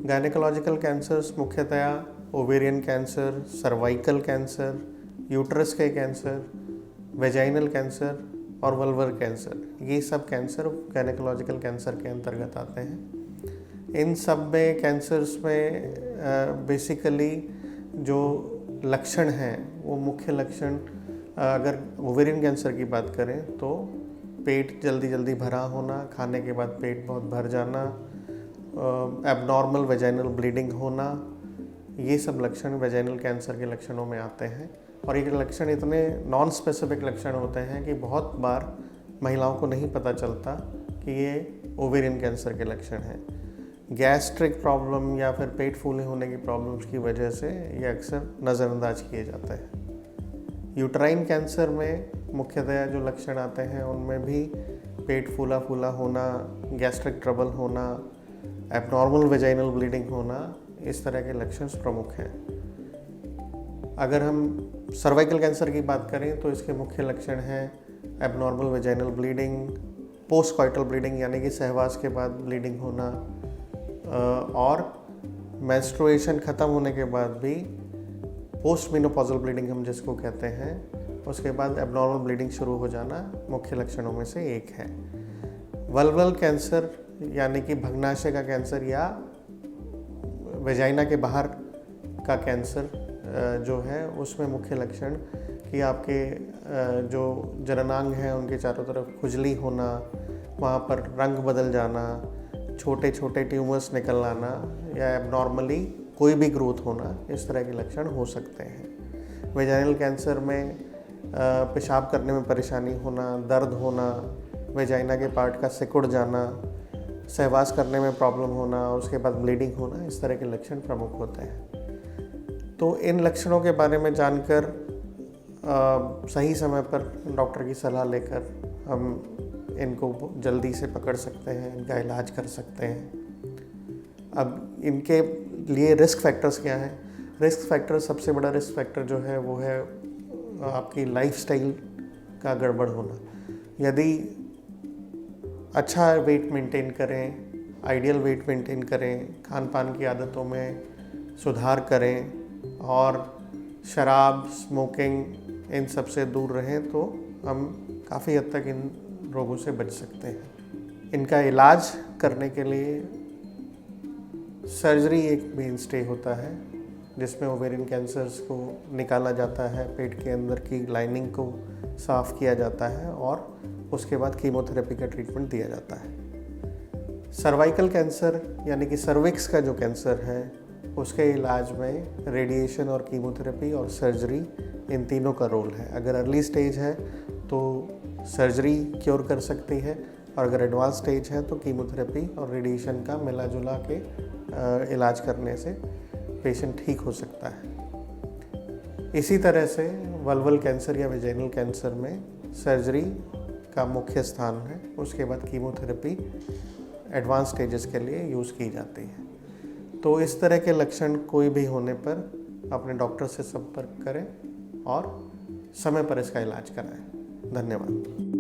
Gynaecological cancers मुख्यतया ovarian cancer, cervical cancer, uterus के cancer, vaginal cancer और vulvar cancer, ये सब कैंसर गायनेकोलॉजिकल कैंसर के अंतर्गत आते हैं। इन सब में कैंसर्स में बेसिकली जो लक्षण हैं वो मुख्य लक्षण, अगर ओवेरियन कैंसर की बात करें तो पेट जल्दी जल्दी भरा होना, खाने के बाद पेट बहुत भर जाना, एबनॉर्मल वेजाइनल ब्लीडिंग होना, ये सब लक्षण वेजाइनल कैंसर के लक्षणों में आते हैं। और ये लक्षण इतने नॉन स्पेसिफिक लक्षण होते हैं कि बहुत बार महिलाओं को नहीं पता चलता कि ये ओवेरियन कैंसर के लक्षण हैं। गैस्ट्रिक प्रॉब्लम या फिर पेट फूले होने की प्रॉब्लम्स की वजह से ये अक्सर नज़रअंदाज किए जाते हैं। यूट्राइन कैंसर में मुख्यतया जो लक्षण आते हैं उनमें भी पेट फूला फूला होना, गैस्ट्रिक ट्रबल होना, एबनॉर्मल वेजाइनल ब्लीडिंग होना, इस तरह के लक्षण प्रमुख हैं। अगर हम सर्वाइकल कैंसर की बात करें तो इसके मुख्य लक्षण हैं abnormal vaginal bleeding, post coital bleeding यानी कि सहवास के बाद ब्लीडिंग होना, और मेंस्ट्रुएशन ख़त्म होने के बाद भी पोस्ट मेनोपॉजल ब्लीडिंग हम जिसको कहते हैं, उसके बाद एबनॉर्मल ब्लीडिंग शुरू हो जाना मुख्य लक्षणों में से एक है। वल्वल कैंसर यानी कि भग्नाशय का कैंसर या वेजाइना के बाहर का कैंसर जो है, उसमें मुख्य लक्षण कि आपके जो जननांग हैं उनके चारों तरफ खुजली होना, वहाँ पर रंग बदल जाना, छोटे छोटे ट्यूमर्स निकल आना या एबनॉर्मली कोई भी ग्रोथ होना, इस तरह के लक्षण हो सकते हैं। वेजाइनल कैंसर में पेशाब करने में परेशानी होना, दर्द होना, वेजाइना के पार्ट का सिकुड़ जाना, सहवास करने में प्रॉब्लम होना, उसके बाद ब्लीडिंग होना, इस तरह के लक्षण प्रमुख होते हैं। तो इन लक्षणों के बारे में जानकर सही समय पर डॉक्टर की सलाह लेकर हम इनको जल्दी से पकड़ सकते हैं, इनका इलाज कर सकते हैं। अब इनके लिए रिस्क फैक्टर्स क्या हैं? रिस्क फैक्टर, सबसे बड़ा रिस्क फैक्टर जो है वो है आपकी लाइफस्टाइल का गड़बड़ होना। यदि अच्छा वेट मेंटेन करें, आइडियल वेट मेंटेन करें, खान पान की आदतों में सुधार करें और शराब, स्मोकिंग, इन सब से दूर रहें तो हम काफ़ी हद तक इन रोगों से बच सकते हैं। इनका इलाज करने के लिए सर्जरी एक मेन स्टे होता है, जिसमें ओवेरियन कैंसर्स को निकाला जाता है, पेट के अंदर की लाइनिंग को साफ़ किया जाता है और उसके बाद कीमोथेरेपी का ट्रीटमेंट दिया जाता है। सर्वाइकल कैंसर यानी कि सर्विक्स का जो कैंसर है, उसके इलाज में रेडिएशन और कीमोथेरेपी और सर्जरी, इन तीनों का रोल है। अगर अर्ली स्टेज है तो सर्जरी क्योर कर सकती है, और अगर एडवांस स्टेज है तो कीमोथेरेपी और रेडिएशन का मिला जुला के इलाज करने से पेशेंट ठीक हो सकता है। इसी तरह से वल्वल कैंसर या वेजाइनल कैंसर में सर्जरी का मुख्य स्थान है, उसके बाद कीमोथेरेपी एडवांस स्टेजेस के लिए यूज़ की जाती है। तो इस तरह के लक्षण कोई भी होने पर अपने डॉक्टर से संपर्क करें और समय पर इसका इलाज कराएं। धन्यवाद।